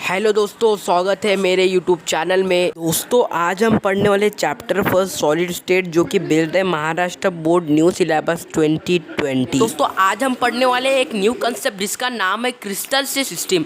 Hello दोस्तों, स्वागत है मेरे यूट्यूब चैनल में। दोस्तों आज हम पढ़ने वाले चैप्टर फर्स्ट सॉलिड स्टेट, जो कि बेस्ड है महाराष्ट्र बोर्ड न्यू सिलेबस 2020। दोस्तों आज हम पढ़ने वाले एक न्यू कंसेप्ट जिसका नाम है क्रिस्टल सिस्टम।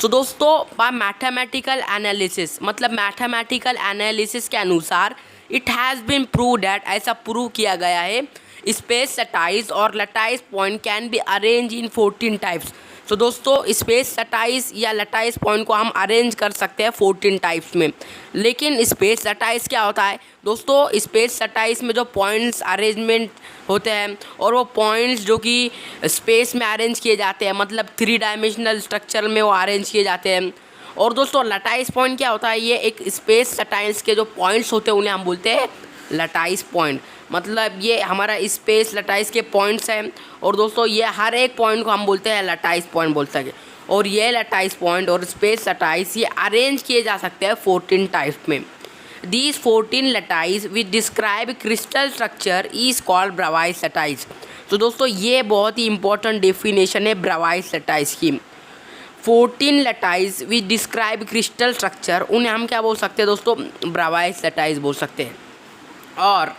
सो दोस्तों बाय मैथमेटिकल एनालिसिस, मतलब मैथमेटिकल एनालिसिस के अनुसार it has been prove that, ऐसा प्रूव किया गया है, स्पेस लटाइज और lattice point can be arrange in 14 types. तो दोस्तों स्पेस लटाइज या लटाइज पॉइंट को हम अरेंज कर सकते हैं 14 टाइप्स में। लेकिन स्पेस लटाइज क्या होता है दोस्तों? स्पेस लटाइज में जो पॉइंट्स अरेंजमेंट होते हैं और वो पॉइंट्स जो कि स्पेस में अरेंज किए जाते हैं, मतलब 3 डायमेंशनल स्ट्रक्चर में वो अरेंज किए जाते हैं। और दोस्तों लटाइज पॉइंट क्या होता है? ये एक स्पेस लटाइज के जो पॉइंट्स होते हैं उन्हें हम बोलते हैं लटाइज पॉइंट। मतलब ये हमारा स्पेस लटाइज के पॉइंट्स हैं और दोस्तों ये हर एक पॉइंट को हम बोलते हैं लटाइज पॉइंट बोल सके। और ये लटाइज पॉइंट और स्पेस लटाइज ये अरेंज किए जा सकते हैं 14 टाइप्स में। These 14 lattice which describe crystal structure is called Bravais lattice. तो दोस्तों ये बहुत ही इंपॉर्टेंट डेफिनेशन है ब्रावाइज लटाइज की। 14 lattice which describe crystal structure, उन्हें हम क्या बोल सकते हैं दोस्तों? ब्रावाइज लटाइज बोल सकते हैं। और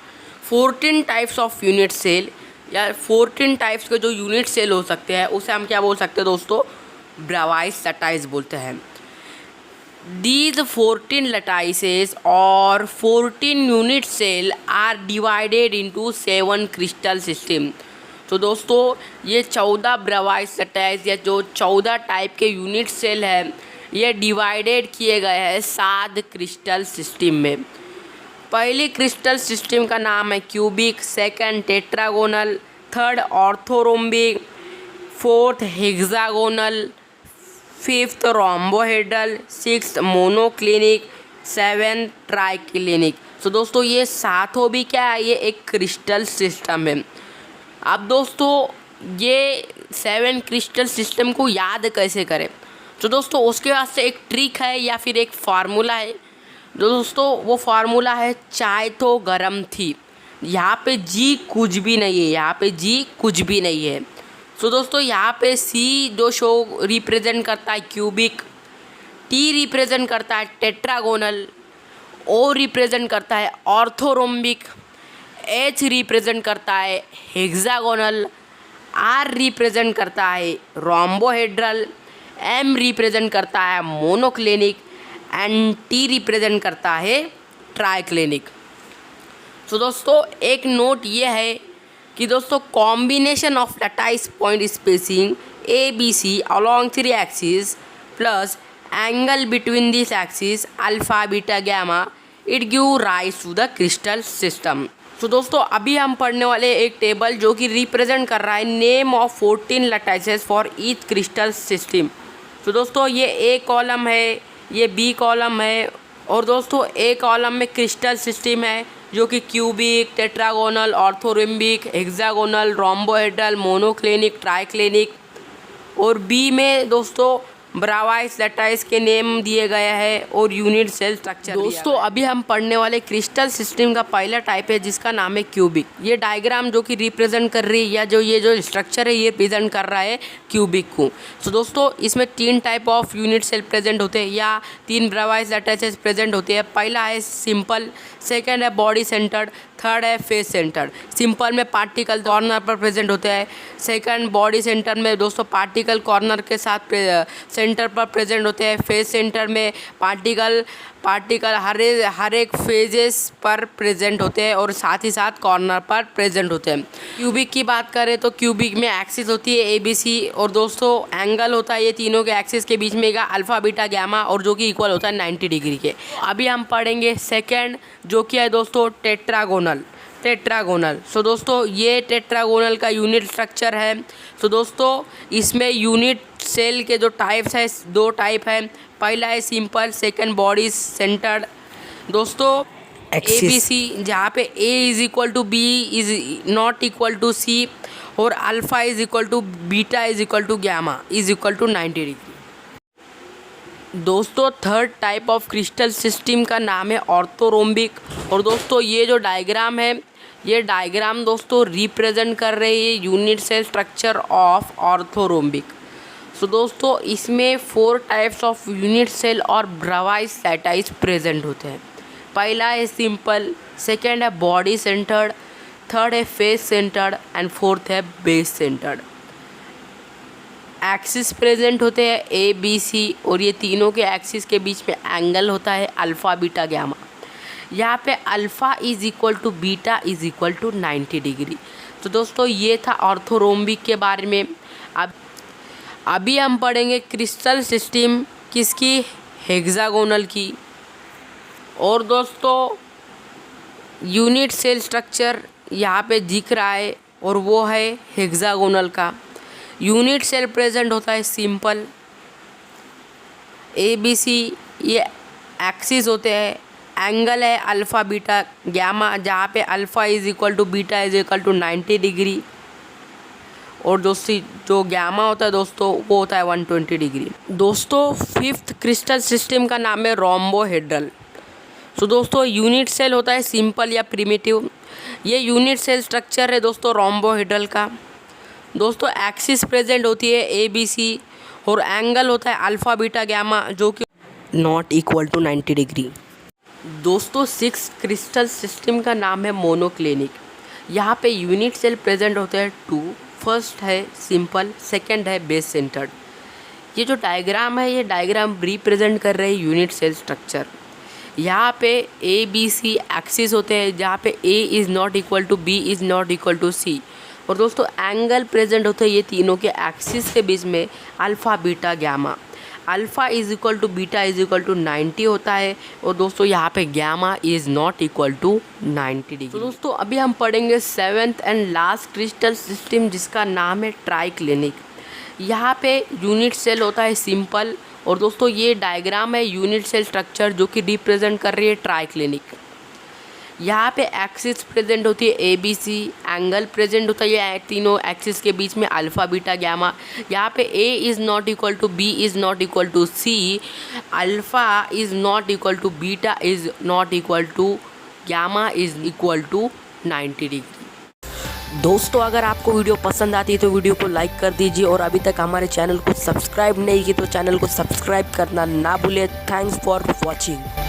14 टाइप्स ऑफ यूनिट सेल या 14 टाइप्स के जो यूनिट सेल हो सकते हैं उसे हम क्या बोल सकते हैं दोस्तों? ब्रावाइज लटाइज बोलते हैं। दीज 14 लटाइसेस और 14 unit cell are divided into 7 crystal system. तो दोस्तों ये 14 ब्रावाइज लटाइज या जो 14 टाइप के यूनिट सेल है ये डिवाइडेड किए गए हैं 7 क्रिस्टल सिस्टम में। पहली क्रिस्टल सिस्टम का नाम है cubic, second tetragonal, third orthorhombic, fourth hexagonal, fifth rhombohedral, sixth monoclinic, seventh triclinic. तो दोस्तों ये सातों भी क्या है? ये एक क्रिस्टल सिस्टम है। अब दोस्तों ये 7 क्रिस्टल सिस्टम को याद कैसे करें? तो दोस्तों उसके वास्ते एक ट्रिक है या फिर एक फार्मूला है। दोस्तों वो फार्मूला है चाय तो गरम थी। यहाँ पे जी कुछ भी नहीं है, यहाँ पे जी कुछ भी नहीं है। तो दोस्तों यहाँ पे सी जो शो रिप्रेजेंट करता है क्यूबिक, टी रिप्रेजेंट करता है टेट्रागोनल, ओ रिप्रेजेंट करता है ऑर्थोरोम्बिक, एच रिप्रेजेंट करता है हेक्सागोनल, आर रिप्रेजेंट करता है रोम्बोहेड्रल, एम रिप्रेजेंट करता है मोनोक्लिनिक एंड टी रिप्रेजेंट करता है ट्राइक्लिनिक। तो दोस्तों एक नोट ये है कि दोस्तों combination of lattice point spacing A B C along 3 axis plus angle between this axis alpha beta gamma, it give rise to the crystal system. तो दोस्तों अभी हम पढ़ने वाले एक टेबल जो कि रिप्रेजेंट कर रहा है name of 14 lattices for each crystal system. तो दोस्तों ये ए कॉलम है, ये बी कॉलम है और दोस्तों ए कॉलम में क्रिस्टल सिस्टम है जो कि cubic, tetragonal, orthorhombic, hexagonal, rhombohedral, monoclinic, triclinic. और बी में दोस्तों ब्रावाइज लटाइज के नेम दिए गए हैं और यूनिट सेल स्ट्रक्चर। दोस्तों अभी हम पढ़ने वाले क्रिस्टल सिस्टम का पहला टाइप है जिसका नाम है क्यूबिक। ये डायग्राम जो कि रिप्रेजेंट कर रही है या जो ये जो स्ट्रक्चर है ये प्रेजेंट कर रहा है क्यूबिक को। तो दोस्तों इसमें 3 type of unit cell present होते हैं या 3 ब्रावाइज लटाइसेस प्रेजेंट होते हैं। पहला है सिंपल, सेकेंड है बॉडी सेंटर्ड, थर्ड है फेस सेंटर। सिंपल में पार्टिकल कॉर्नर पर प्रेजेंट होते हैं। सेकंड बॉडी सेंटर में दोस्तों पार्टिकल कॉर्नर के साथ सेंटर पर प्रेजेंट होते हैं। फेस सेंटर में पार्टिकल हर एक फेजेस पर प्रेजेंट होते हैं और साथ ही साथ कॉर्नर पर प्रेजेंट होते हैं। क्यूबिक की बात करें तो क्यूबिक में एक्सिस होती है ए बी सी और दोस्तों एंगल होता है ये तीनों के एक्सिस के बीच में का अल्फा बीटा गैमा और जो कि इक्वल होता है 90 डिग्री के। अभी हम पढ़ेंगे सेकेंड जो कि है दोस्तों टेट्रागोनल। सो दोस्तों ये टेट्रागोनल का यूनिट स्ट्रक्चर है। सो दोस्तों इसमें यूनिट सेल के जो टाइप्स है 2 टाइप है। पहला है सिंपल, सेकंड बॉडी सेंटर्ड। दोस्तों ए बी सी जहाँ पे A is equal to B is not equal to C और alpha is equal to beta is equal to gamma is equal to 90 degree. दोस्तों third type of crystal system का नाम है orthorhombic. और दोस्तों ये जो डायग्राम है ये डायग्राम दोस्तों रिप्रेजेंट कर रही है unit cell structure of orthorhombic. So दोस्तों इसमें 4 टाइप्स ऑफ यूनिट सेल और ब्रावाइज सेटाइज प्रेजेंट होते हैं। पहला है सिंपल, सेकेंड है बॉडी सेंटर्ड, थर्ड है फेस सेंटर्ड एंड फोर्थ है बेस सेंटर्ड। एक्सिस प्रेजेंट होते हैं ए बी सी, और ये तीनों के एक्सिस के बीच में एंगल होता है अल्फ़ा बीटा गैमा। यहाँ पे alpha is equal to beta is equal to 90 degree. तो दोस्तों ये था ऑर्थोरोम्बिक के बारे में। अभी हम पढ़ेंगे क्रिस्टल सिस्टम किसकी, हेक्सागोनल की। और दोस्तों यूनिट सेल स्ट्रक्चर यहाँ पे दिख रहा है और वो है हेक्सागोनल का। यूनिट सेल प्रेजेंट होता है सिंपल, ए बी सी ये एक्सिस होते हैं, एंगल है अल्फ़ा बीटा गैमा, जहाँ पे alpha is equal to beta is equal to 90 degree, और दोस्तों जो गैमा होता है दोस्तों वो होता है 120 डिग्री। दोस्तों फिफ्थ क्रिस्टल सिस्टम का नाम है रोम्बोहेड्रल। सो दोस्तों यूनिट सेल होता है सिंपल या प्रिमिटिव। ये यूनिट सेल स्ट्रक्चर है दोस्तों रोम्बोहेड्रल का। दोस्तों एक्सिस प्रेजेंट होती है ए बी सी, और एंगल होता है अल्फ़ा बीटा गैमा जो कि नॉट इक्वल टू 90 डिग्री। दोस्तों सिक्स क्रिस्टल सिस्टम का नाम है मोनोक्लिनिक। यहाँ पे यूनिट सेल प्रेजेंट होते हैं 2, फर्स्ट है सिंपल, सेकंड है बेस सेंटर्ड। ये जो डायग्राम है ये डायग्राम रिप्रेजेंट कर रहे हैं यूनिट सेल स्ट्रक्चर। यहाँ पे ए बी सी एक्सिस होते हैं, जहाँ पे A is not equal to B is not equal to C, और दोस्तों एंगल प्रेजेंट होते हैं ये तीनों के एक्सिस के बीच में alpha beta gamma. Alpha is equal to beta is equal to 90 होता है, और दोस्तों यहाँ पे gamma is not equal to 90 degree. तो दोस्तों अभी हम पढ़ेंगे 7th and last crystal system जिसका नाम है ट्राइक्लिनिक। यहाँ पे यूनिट सेल होता है सिंपल, और दोस्तों ये डायग्राम है यूनिट सेल स्ट्रक्चर जो कि रिप्रेजेंट कर रही है ट्राइक्लिनिक। यहाँ पे एक्सिस प्रेजेंट होती है A B C, angle present होता है ये तीनों एक्सिस के बीच में अल्फ़ा बीटा गैमा। यहाँ पे A is not equal to B is not equal to C, alpha is not equal to beta is not equal to gamma is equal to 90 degree. दोस्तों अगर आपको वीडियो पसंद आती है तो वीडियो को लाइक कर दीजिए, और अभी तक हमारे चैनल को सब्सक्राइब नहीं की तो चैनल को सब्सक्राइब करना ना भूलें। Thanks for watching.